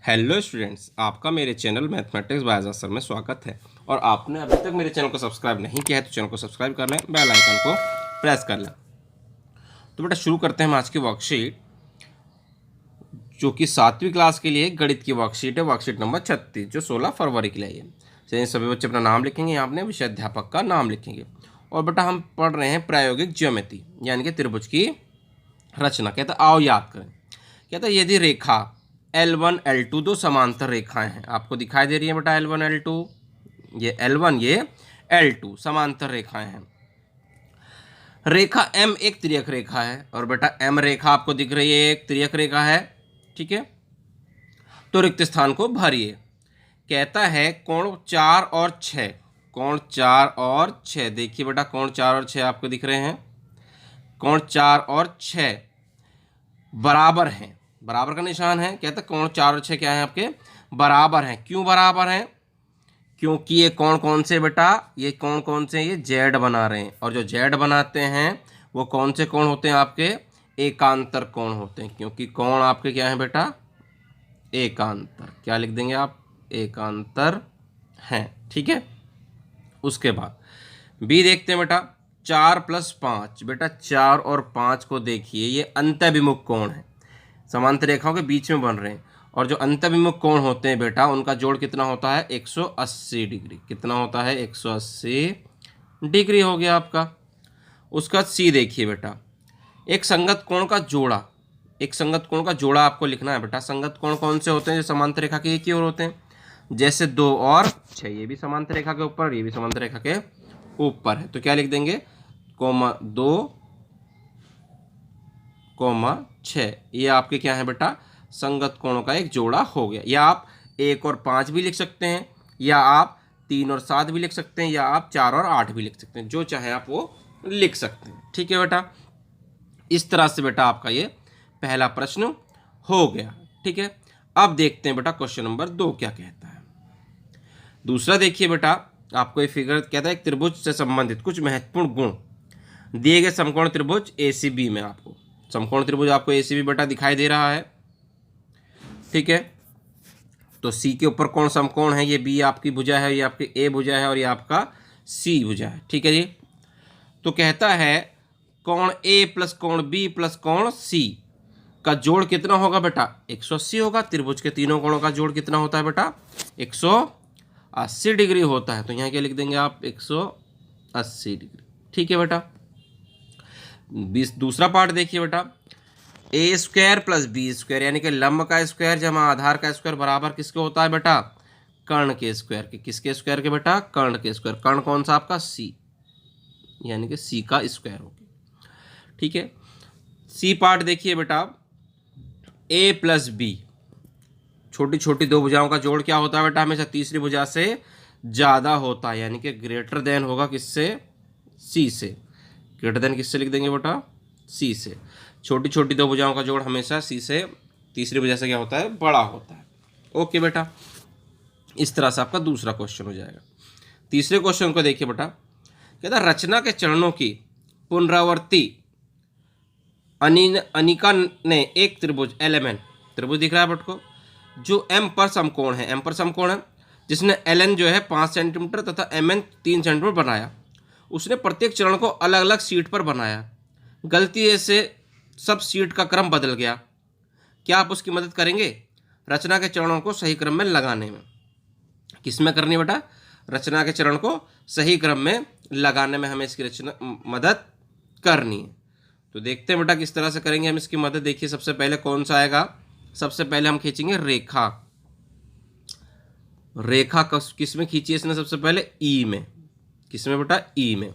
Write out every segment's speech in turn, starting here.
Hello students, आपका मेरे channel mathematics bye आजाद sir में स्वागत है। और आपने अभी तक मेरे चैनल को सब्सक्राइब नहीं किया है तो चैनल को सब्सक्राइब कर लें, बेल आइकन को प्रेस कर लें। तो बेटा शुरू करते हैं हम आज की वर्कशीट, जो कि 7वीं क्लास के लिए गणित की वर्कशीट है, वर्कशीट नंबर 36, जो 16 फरवरी के लिए है। चलिए सभी बच्चे अपना नाम लिखेंगे, यहाँ अपने विषय अध्यापक का नाम लिखेंगे। और बेटा हम पढ़ रहे हैं प्रायोगिक ज्योमेट्री यानी कि त्रिभुज की रचना। कहता आओ याद करें। कहता यदि रेखा L1 L2 दो समांतर रेखाएं हैं, आपको दिखाई दे रही है बेटा L1 L2, ये L1 ये L2 समांतर रेखाएं हैं। रेखा M एक त्रियक रेखा है और बेटा M रेखा आपको दिख रही है, एक त्रियक रेखा है, ठीक है। तो रिक्त स्थान को भरिए। कहता है कोण 4 और 6, कोण 4 और 6, देखिए बेटा कोण 4 और 6 आपको दिख रहे हैं। कोण 4 और 6 बराबर हैं, बराबर का निशान है। कहता है कोण 4 और 6 क्या है आपके बराबर हैं। क्यों बराबर हैं? क्योंकि ये कोण कौन से बेटा, ये कोण कौन से, ये जेड बना रहे हैं। और जो जेड बनाते हैं वो कौन से कोण होते हैं आपके, एकांतर कोण होते हैं। क्योंकि कोण आपके क्या है बेटा, एकांतर। क्या लिख देंगे आप, एकांतर हैं, ठीक है। उसके बाद बी देखते हैं बेटा, 4 + 5। बेटा 4 और 5 को देखिए, ये अंतःभिमुख कोण है, समांतर रेखाओं के बीच में बन रहे हैं। और जो अंतःभिमुख कोण होते हैं बेटा, उनका जोड़ कितना होता है, 180 डिग्री। कितना होता है, 180 डिग्री हो गया आपका। उसका सी देखिए बेटा, एक संगत कोण का जोड़ा, एक संगत कोण का जोड़ा आपको लिखना है बेटा। संगत कोण कौन से होते हैं, जो समांतर रेखा के एक ही ओर होते हैं। जैसे 2 और 6, ये भी समांतर रेखा के ऊपर, ये भी समांतर रेखा के ऊपर है। तो क्या लिख देंगे, 2, 6, ये आपके क्या है बेटा, संगत कोणों का एक जोड़ा हो गया। या आप 1 और 5 भी लिख सकते हैं, या आप 3 और 7 भी लिख सकते हैं, या आप 4 और 8 भी लिख सकते हैं, जो चाहे आप वो लिख सकते हैं, ठीक है बेटा। इस तरह से बेटा आपका ये पहला प्रश्न हो गया, ठीक है। अब देखते हैं बेटा क्वेश्चन नंबर 2 क्या कहता है। दूसरा देखिए बेटा, आपको ये फिगर कहता है एक त्रिभुज से संबंधित कुछ महत्वपूर्ण गुण दिए गए समकोण त्रिभुज ACB में। आपको समकोण त्रिभुज आपको ACB बेटा दिखाई दे रहा है, ठीक है। तो C के ऊपर कौन समकोण है, ये B आपकी भुजा है, ये आपकी A भुजा है और ये आपका C भुजा है, ठीक है जी। तो कहता है कोण A + कोण B + कोण C का जोड़ कितना होगा बेटा, 180 होगा। त्रिभुज के तीनों कोणों का जोड़ कितना होता है बेटा, 180 डिग्री होता है। तो यहाँ क्या लिख देंगे आप, 180 डिग्री, ठीक है बेटा। दूसरा पार्ट देखिए बेटा, A² + B² यानी कि लंब का स्क्वायर जमा आधार का स्क्वायर बराबर किसके होता है बेटा, कर्ण के स्क्वायर के। किसके स्क्वायर के बेटा, कर्ण के स्क्वायर। कर्ण कौन सा आपका, C, यानी कि C का स्क्वायर हो गया, ठीक है। C पार्ट देखिए बेटा, A + B, छोटी छोटी दो भुजाओं का जोड़ क्या होता है बेटा, हमेशा तीसरी भुजा से ज़्यादा होता है, यानी कि ग्रेटर देन होगा किससे, C से। ग्रेटर देन किससे लिख देंगे बेटा, C से। छोटी छोटी दो भुजाओं का जोड़ हमेशा C से तीसरी भुजा से क्या होता है, बड़ा होता है। ओके बेटा, इस तरह से आपका दूसरा क्वेश्चन हो जाएगा। तीसरे क्वेश्चन को देखिए बेटा, कहता रचना के चरणों की पुनरावृत्ति अनिका ने एक त्रिभुज LMN, त्रिभुज दिख रहा है बट को, जो M पर समकोण है, M पर समकोण है, जिसने LN जो है 5 सेंटीमीटर तथा MN 3 सेंटीमीटर बनाया। उसने प्रत्येक चरण को अलग अलग सीट पर बनाया। गलती से सब सीट का क्रम बदल गया। क्या आप उसकी मदद करेंगे रचना के चरणों को सही क्रम में लगाने में? किस में करनी बेटा, रचना के चरण को सही क्रम में लगाने में हमें इसकी रचना मदद करनी है। तो देखते हैं बेटा किस तरह से करेंगे हम इसकी मदद। देखिए सबसे पहले कौन सा आएगा, सबसे पहले हम खींचेंगे रेखा। रेखा किस में खींची इसने, सबसे पहले E में। किस में बेटा, E में।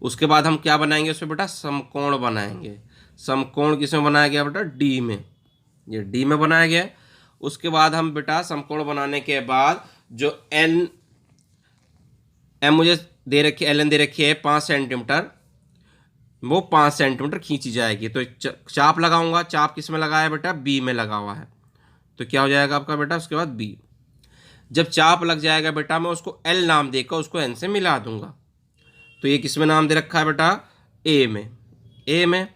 उसके बाद हम क्या बनाएंगे उसमें बेटा, समकोण बनाएंगे। समकोण किस में बनाया गया बेटा, D में, ये D में बनाया गया। उसके बाद हम बेटा समकोण बनाने के बाद जो M मुझे दे रखी है, LN दे रखी है 5 सेंटीमीटर, वो 5 सेंटीमीटर खींची जाएगी। तो चाप लगाऊंगा, चाप किस में लगाया बेटा, B में लगा हुआ है। तो क्या हो जाएगा आपका बेटा, उसके बाद B। जब चाप लग जाएगा बेटा, मैं उसको L नाम देकर उसको N से मिला दूंगा। तो ये किस में नाम दे रखा है बेटा, A में, A में।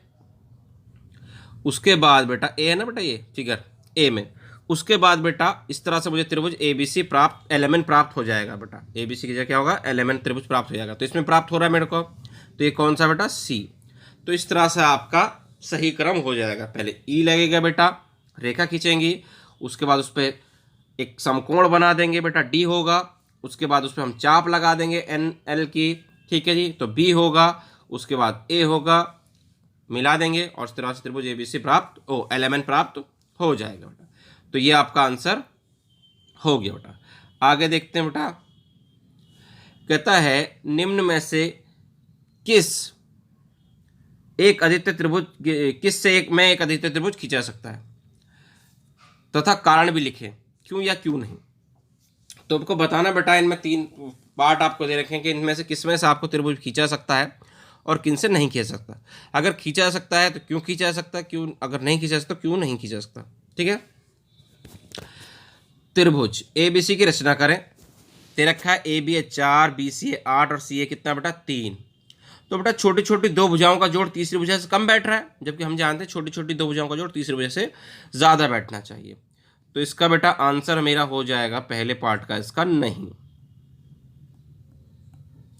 उसके बाद बेटा A है ना बेटा, ये फिगर A में। उसके बाद बेटा इस तरह से मुझे त्रिभुज ABC प्राप्त, एलिमेंट प्राप्त हो जाएगा बेटा। ABC की जगह क्या होगा, एलिमेंट त्रिभुज प्राप्त हो जाएगा। तो इसमें प्राप्त हो रहा है मेरे को, तो ये कौन सा बेटा, C। तो इस तरह से आपका सही क्रम हो जाएगा। पहले E लगेगा बेटा, रेखा खींचेंगी, उसके बाद उस पर एक समकोण बना देंगे बेटा, D होगा। उसके बाद उस पर हम चाप लगा देंगे NL की, ठीक है जी। तो B होगा, उसके बाद A होगा, मिला देंगे और इस तरह से त्रिभुज ABC प्राप्त, एलिमेंट प्राप्त हो जाएगा बेटा। तो ये आपका आंसर हो गया बेटा। आगे देखते हैं बेटा, कहता है निम्न में से किस एक अद्वितीय त्रिभुज, किस से एक अद्वितीय त्रिभुज खींचा जा सकता है, तथा कारण भी लिखे, क्यों या क्यों नहीं। तो आपको बताना बेटा, इनमें 3 पार्ट आपको दे रखे हैं कि इनमें से किसमें से आपको त्रिभुज खींचा सकता है और किन से नहीं खींच सकता। अगर खींचा जा सकता है तो क्यों खींचा जा सकता है, क्यों, अगर नहीं खींचा जा सकता तो क्यों नहीं खींचा जा सकता, ठीक है। त्रिभुज ABC की रचना करें। दे रखा है AB है 4, BC है 8 और CA कितना बेटा 3। तो बेटा छोटी छोटी दो भुजाओं का जोड़ तीसरी भुजा से कम बैठ रहा है, जबकि हम जानते हैं छोटी छोटी दो भुजाओं का जोड़ तीसरी भुजा से ज़्यादा बैठना चाहिए। तो इसका बेटा आंसर मेरा हो जाएगा पहले पार्ट का इसका नहीं,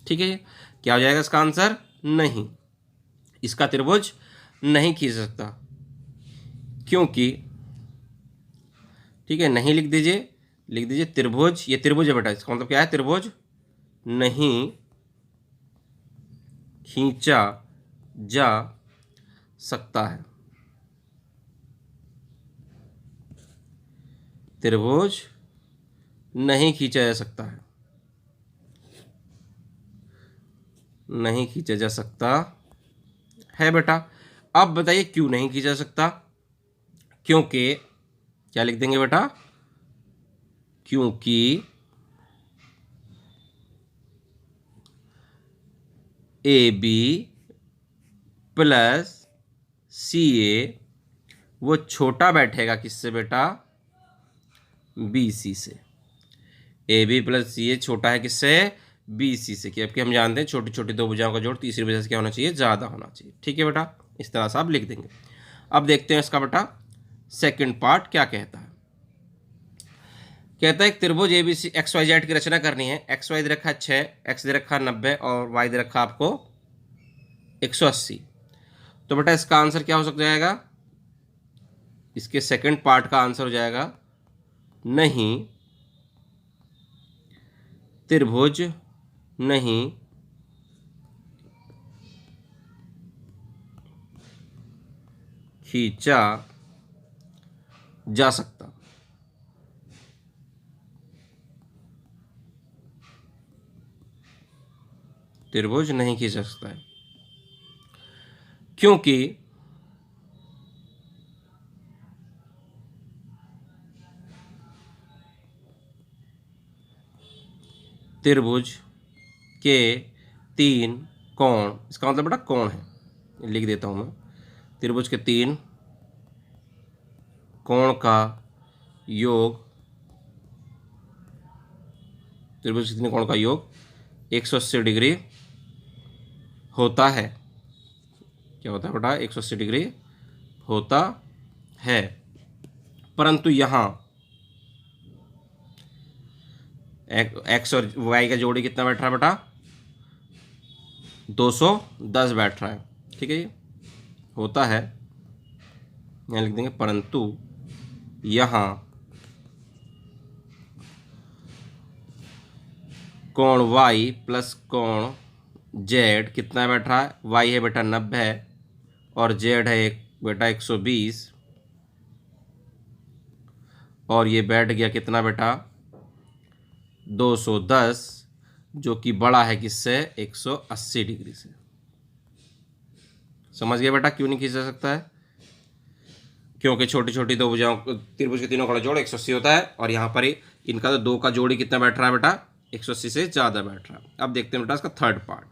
ठीक है। क्या हो जाएगा इसका आंसर, नहीं। इसका त्रिभुज नहीं खींच सकता, क्योंकि, ठीक है, नहीं लिख दीजिए, लिख दीजिए त्रिभुज, ये त्रिभुज है बेटा, इसका मतलब क्या है, त्रिभुज नहीं खींचा जा सकता है। त्रिभुज नहीं खींचा जा सकता है, नहीं खींचा जा सकता है बेटा। अब बताइए क्यों नहीं खींचा जा सकता, क्योंकि क्या लिख देंगे बेटा, क्योंकि AB प्लस CA वो छोटा बैठेगा किससे बेटा, BC से। AB प्लस CA छोटा है किससे, BC से। क्योंकि हम जानते हैं छोटी छोटी दो भुजाओं का जोड़ तीसरी भुजा से क्या होना चाहिए, ज़्यादा होना चाहिए, ठीक है बेटा। इस तरह से आप लिख देंगे। अब देखते हैं इसका बेटा सेकंड पार्ट क्या कहता है। कहता है त्रिभुज ABC XYZ की रचना करनी है। XY दे रखा है 6, X दे रखा है 90 और Y दे रखा आपको 180। तो बेटा इसका आंसर क्या हो सकता जाएगा, इसके सेकंड पार्ट का आंसर हो जाएगा नहीं, त्रिभुज नहीं खींचा जा सकता। त्रिभुज नहीं खींच सकता है क्योंकि त्रिभुज के 3 कोण, इसका मतलब बेटा कोण है, लिख देता हूं मैं। त्रिभुज के 3 कोण का योग, त्रिभुज के 3 कोण का योग 180 डिग्री होता है। क्या होता है बेटा, 180 डिग्री होता है। परंतु यहाँ एक्स और वाई का जोड़ी कितना बैठ रहा है बेटा, 210 बैठ रहा है, ठीक है। ये होता है, यहाँ लिख देंगे, परंतु यहाँ कोण y प्लस कोण z कितना बैठ रहा है, y है बेटा 90 है और z है एक बेटा 120, और ये बैठ गया कितना बेटा 210, जो कि बड़ा है किससे, 180 डिग्री से। समझ गए बेटा क्यों नहीं खींचा सकता है, क्योंकि छोटी छोटी दो भुजाओं, त्रिभुज के तीनों का जोड़ 180 होता है और यहाँ पर इनका तो दो का जोड़ी कितना बैठ रहा है बेटा, 180 से ज़्यादा बैठ रहा है। अब देखते हैं बेटा इसका थर्ड पार्ट।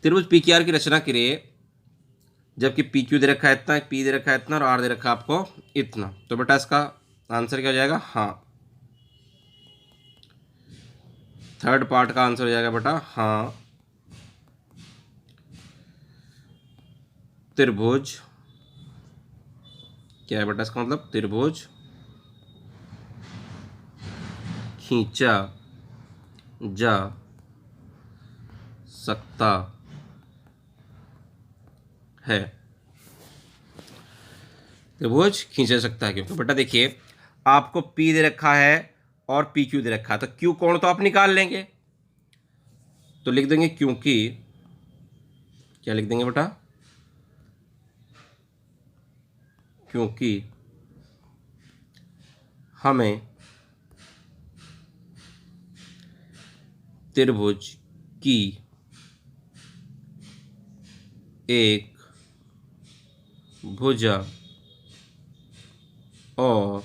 त्रिभुज PQR की रचना करिए, जबकि PQ दे रखा है इतना, P दे रखा है इतना और R दे रखा है आपको इतना। तो बेटा इसका आंसर क्या हो जाएगा, हाँ, थर्ड पार्ट का आंसर हो जाएगा बेटा हाँ, त्रिभुज, क्या है बेटा इसका मतलब, त्रिभुज खींचा जा सकता है। त्रिभुज खींचा जा सकता है क्यों? तो बेटा देखिए, आपको P दे रखा है और PQ दे रखा है, तो Q कोण तो आप निकाल लेंगे। तो लिख देंगे क्योंकि, क्या लिख देंगे बेटा? क्योंकि हमें त्रिभुज की एक भुजा और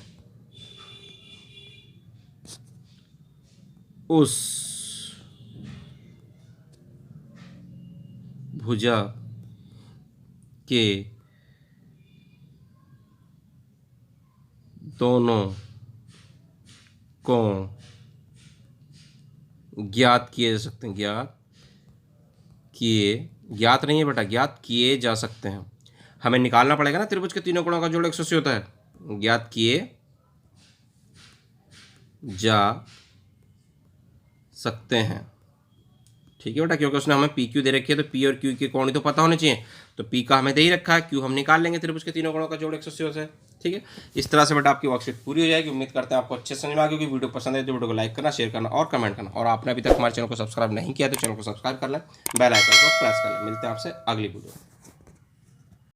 उस भुजा के दोनों कोण ज्ञात किए जा सकते हैं। ज्ञात नहीं है बेटा, ज्ञात किए जा सकते हैं। हमें निकालना पड़ेगा ना, त्रिभुज के तीनों कोणों का जोड़ 180 होता है। ज्ञात किए जा सकते हैं, ठीक है बेटा, क्योंकि उसने हमें PQ दे रखी है, तो P और Q के कोण ही तो पता होने चाहिए। तो P का हमें दे ही रखा है, Q हम निकाल लेंगे, त्रिभुज के तीनों कोणों का जोड़ 180 होता है। ठीक है, इस तरह से बेटा आपकी वर्कशीट पूरी हो जाएगी। उम्मीद करते हैं आपको अच्छे समझ में आ गई। वीडियो पसंद है तो वीडियो को लाइक करना, शेयर करना और कमेंट करना। और आपने अभी तक हमारे चैनल को सब्सक्राइब नहीं किया तो चैनल को सब्सक्राइब कर लें, बेल आइकन को प्रेस कर लें। मिलते हैं आपसे अगली वीडियो में।